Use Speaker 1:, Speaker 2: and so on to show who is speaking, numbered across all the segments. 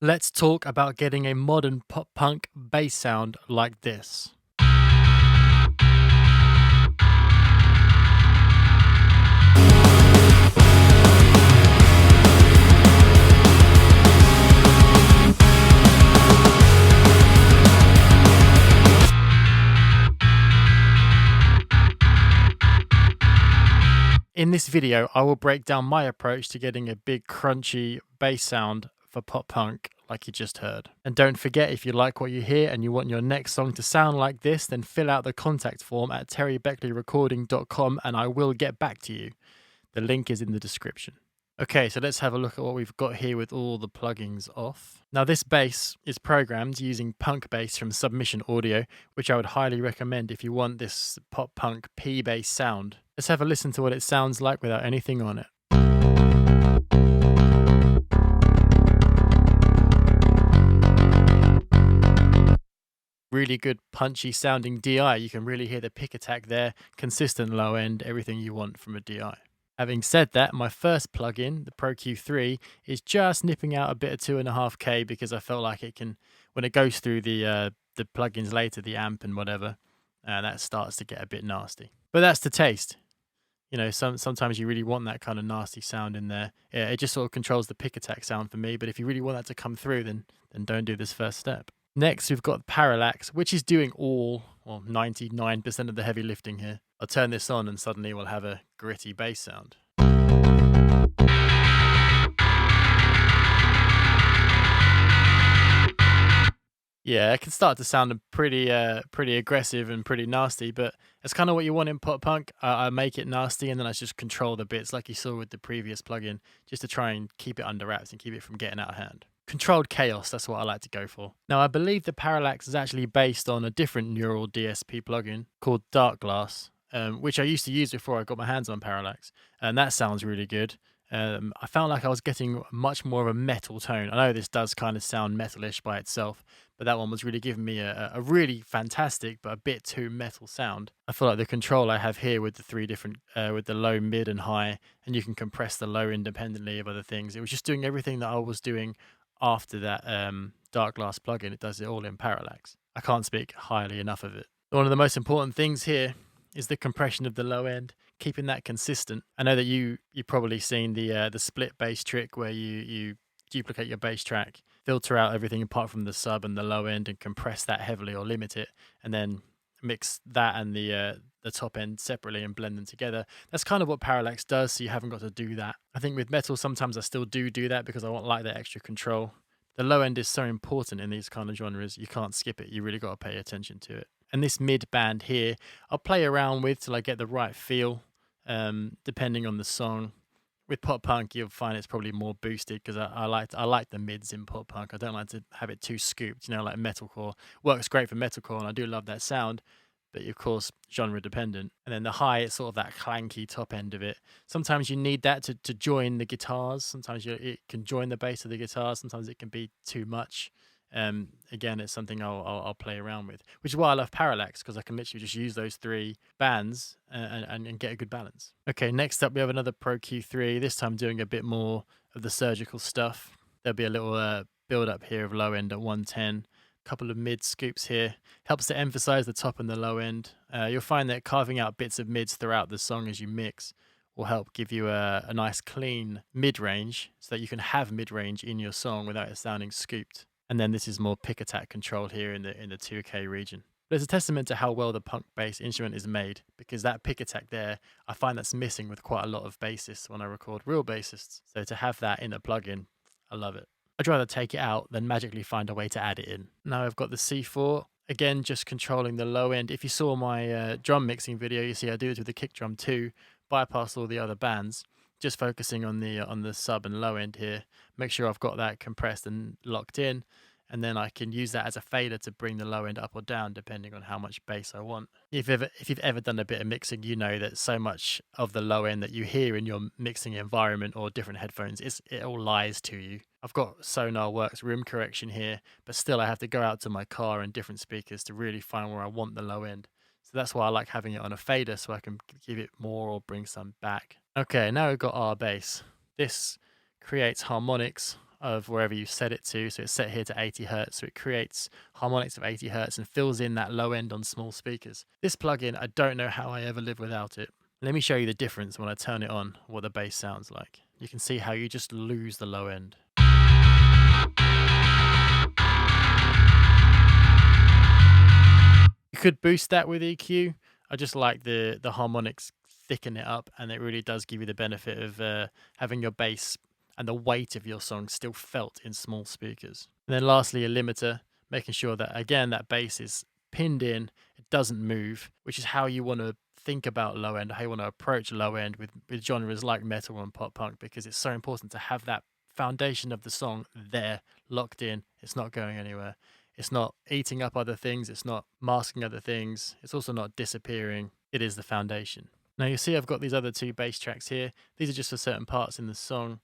Speaker 1: Let's talk about getting a modern pop punk bass sound like this. In this video, I will break down my approach to getting a big crunchy bass sound for pop punk like you just heard. And don't forget, if you like what you hear and you want your next song to sound like this, then fill out the contact form at terrybeckleyrecording.com and I will get back to you. The link is in the description. Okay, so let's have a look at what we've got here with all the plugins off. Now this bass is programmed using Punk Bass from Submission Audio, which I would highly recommend if you want this pop punk P bass sound. Let's have a listen to what it sounds like without anything on it. Really good punchy sounding DI. You can really hear the pick attack there, consistent low end, everything you want from a DI. Having said that, my first plugin, the Pro Q3, is just nipping out a bit of 2.5K because I felt like it can, when it goes through the plugins later, the amp and whatever, that starts to get a bit nasty. But that's the taste. You know, sometimes you really want that kind of nasty sound in there. Yeah, it just sort of controls the pick attack sound for me. But if you really want that to come through, then don't do this first step. Next, we've got Parallax, which is doing 99% of the heavy lifting here. I'll turn this on and suddenly we'll have a gritty bass sound. Yeah, it can start to sound pretty aggressive and pretty nasty, but it's kind of what you want in pop punk. I make it nasty and then I just control the bits like you saw with the previous plugin, just to try and keep it under wraps and keep it from getting out of hand. Controlled chaos, that's what I like to go for. Now, I believe the Parallax is actually based on a different neural DSP plugin called Dark Glass, which I used to use before I got my hands on Parallax, and that sounds really good. I found like I was getting much more of a metal tone. I know this does kind of sound metalish by itself, but that one was really giving me a really fantastic but a bit too metal sound. I feel like the control I have here with the three different, with the low, mid and high, and you can compress the low independently of other things. It was just doing everything that I was doing after that Dark Glass plugin. It does it all in Parallax. I can't speak highly enough of it. One of the most important things here is the compression of the low end, keeping that consistent. I know that you've probably seen the split bass trick where you duplicate your bass track, filter out everything apart from the sub and the low end and compress that heavily or limit it, and then mix that and the top end separately and blend them together. That's kind of what Parallax does, so you haven't got to do that. I think with metal, sometimes I still do that because I want like that extra control. The low end is so important in these kind of genres, you can't skip it. You really got to pay attention to it. And this mid band here, I'll play around with till I get the right feel, depending on the song. With pop punk, you'll find it's probably more boosted because I like the mids in pop punk. I don't like to have it too scooped, you know, like metalcore. Works great for metalcore, and I do love that sound, but of course, genre dependent. And then the high, it's sort of that clanky top end of it. Sometimes you need that to join the guitars. Sometimes it can join the bass of the guitar. Sometimes it can be too much. Again, it's something I'll play around with, which is why I love Parallax, because I can literally just use those three bands and get a good balance. Okay, next up we have another Pro Q3, this time doing a bit more of the surgical stuff. There'll be a little build up here of low end at 110, a couple of mid scoops here, helps to emphasize the top and the low end. You'll find that carving out bits of mids throughout the song as you mix will help give you a nice clean mid-range so that you can have mid-range in your song without it sounding scooped. And then this is more pick attack controlled here in the 2K region. But it's a testament to how well the punk bass instrument is made, because that pick attack there, I find that's missing with quite a lot of bassists when I record real bassists. So to have that in a plugin, I love it. I'd rather take it out than magically find a way to add it in. Now I've got the C4, again just controlling the low end. If you saw my drum mixing video, you see I do it with the kick drum too, bypass all the other bands. Just focusing on the sub and low end here, make sure I've got that compressed and locked in, and then I can use that as a fader to bring the low end up or down depending on how much bass I want. If you've ever done a bit of mixing, you know that so much of the low end that you hear in your mixing environment or different headphones, it all lies to you. I've got Sonar Works room correction here, but still I have to go out to my car and different speakers to really find where I want the low end. So that's why I like having it on a fader, so I can give it more or bring some back. Okay, now we've got RBass. This creates harmonics of wherever you set it to. So it's set here to 80 hertz. So it creates harmonics of 80 hertz and fills in that low end on small speakers. This plugin, I don't know how I ever live without it. Let me show you the difference when I turn it on, what the bass sounds like. You can see how you just lose the low end. You could boost that with EQ. I just like the harmonics thicken it up, and it really does give you the benefit of having your bass and the weight of your song still felt in small speakers. And then lastly, a limiter, making sure that, again, that bass is pinned in, it doesn't move, which is how you want to think about low end, how you want to approach low end with genres like metal and pop punk, because it's so important to have that foundation of the song there, locked in. It's not going anywhere. It's not eating up other things. It's not masking other things. It's also not disappearing. It is the foundation. Now you see I've got these other two bass tracks here. These are just for certain parts in the song,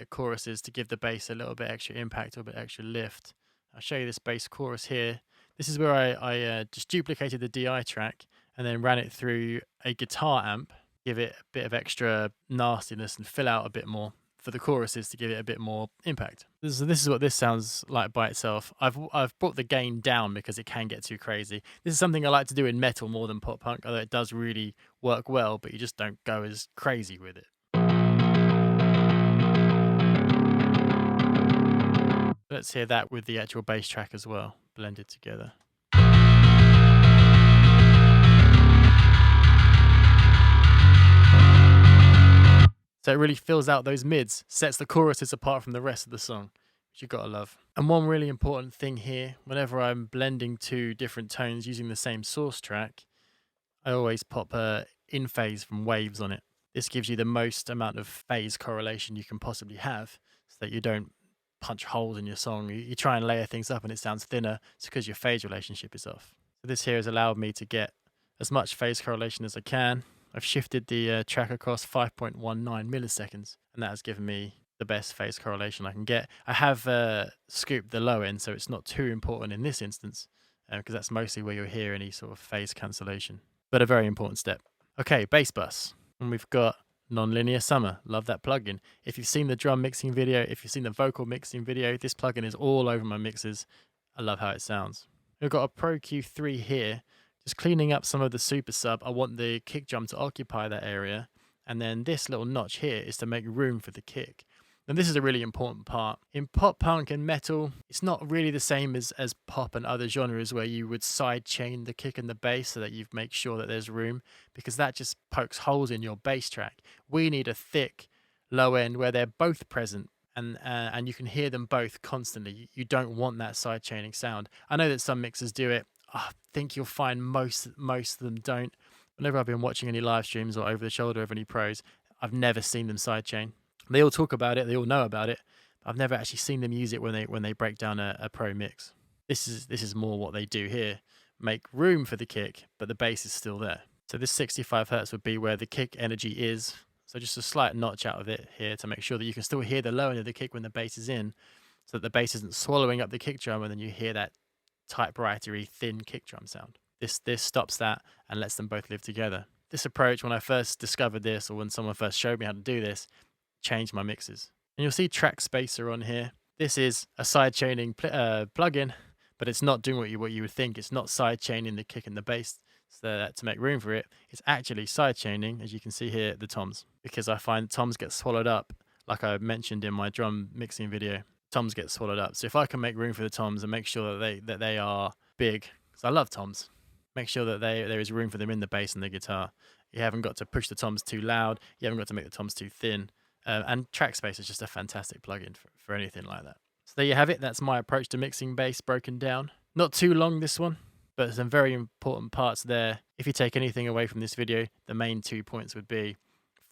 Speaker 1: choruses, to give the bass a little bit extra impact, a little bit extra lift. I'll show you this bass chorus here. This is where I just duplicated the DI track and then ran it through a guitar amp, give it a bit of extra nastiness and fill out a bit more for the choruses to give it a bit more impact. This is what this sounds like by itself. I've brought the gain down because it can get too crazy. This is something I like to do in metal more than pop punk, although it does really work well, but you just don't go as crazy with it. Let's hear that with the actual bass track as well, blended together. So it really fills out those mids, sets the choruses apart from the rest of the song, which you've got to love. And one really important thing here, whenever I'm blending two different tones using the same source track, I always pop in phase from waves on it. This gives you the most amount of phase correlation you can possibly have, so that you don't punch holes in your song. You try and layer things up and it sounds thinner. It's because your phase relationship is off. So this here has allowed me to get as much phase correlation as I can. I've shifted the track across 5.19 milliseconds, and that has given me the best phase correlation I can get. I have scooped the low end, so it's not too important in this instance, because that's mostly where you'll hear any sort of phase cancellation, but a very important step. Okay, bass bus. And we've got Nonlinear Summer. Love that plugin. If you've seen the drum mixing video, if you've seen the vocal mixing video, this plugin is all over my mixes. I love how it sounds. We've got a Pro Q3 here. Just cleaning up some of the super sub. I want the kick drum to occupy that area. And then this little notch here is to make room for the kick. And this is a really important part. In pop punk and metal, it's not really the same as pop and other genres where you would side chain the kick and the bass so that you make sure that there's room, because that just pokes holes in your bass track. We need a thick low end where they're both present, and you can hear them both constantly. You don't want that side chaining sound. I know that some mixers do it. I think you'll find most of them don't. Whenever I've been watching any live streams or over the shoulder of any pros, I've never seen them sidechain. They all talk about it, they all know about it, but I've never actually seen them use it when they break down a pro mix. This is more what they do here. Make room for the kick, but the bass is still there. So this 65 hertz would be where the kick energy is. So just a slight notch out of it here to make sure that you can still hear the low end of the kick when the bass is in, so that the bass isn't swallowing up the kick drum and then you hear that typewritery thin kick drum sound. This stops that and lets them both live together. This approach, when I first discovered this, or when someone first showed me how to do this, changed my mixes. And you'll see Track Spacer on here. This is a side-chaining plugin, but it's not doing what you would think. It's not side-chaining the kick and the bass so that to make room for it. It's actually side-chaining, as you can see here, the toms, because I find toms get swallowed up, like I mentioned in my drum mixing video. Toms get swallowed up. So if I can make room for the toms and make sure that they are big, because I love toms, make sure that there is room for them in the bass and the guitar. You haven't got to push the toms too loud. You haven't got to make the toms too thin. And Track Space is just a fantastic plugin for anything like that. So there you have it. That's my approach to mixing bass broken down. Not too long, this one, but some very important parts there. If you take anything away from this video, the main 2 points would be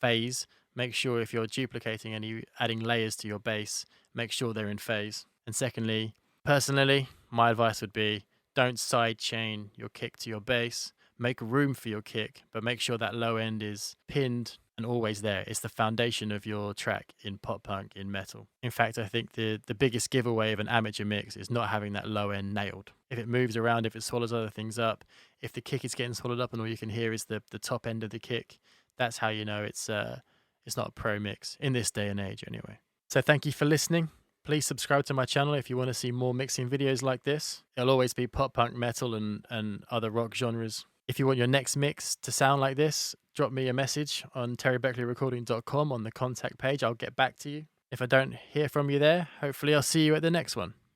Speaker 1: phase. Make sure if you're duplicating any, adding layers to your bass, make sure they're in phase. And secondly, personally, my advice would be don't side chain your kick to your bass. Make room for your kick, but make sure that low end is pinned and always there. It's the foundation of your track in pop punk, in metal. In fact, I think the biggest giveaway of an amateur mix is not having that low end nailed. If it moves around, if it swallows other things up, if the kick is getting swallowed up and all you can hear is the top end of the kick, that's how you know it's not a pro mix, in this day and age anyway. So thank you for listening. Please subscribe to my channel if you want to see more mixing videos like this. It'll always be pop punk, metal, and other rock genres. If you want your next mix to sound like this, drop me a message on terrybeckleyrecording.com on the contact page. I'll get back to you. If I don't hear from you there, hopefully I'll see you at the next one.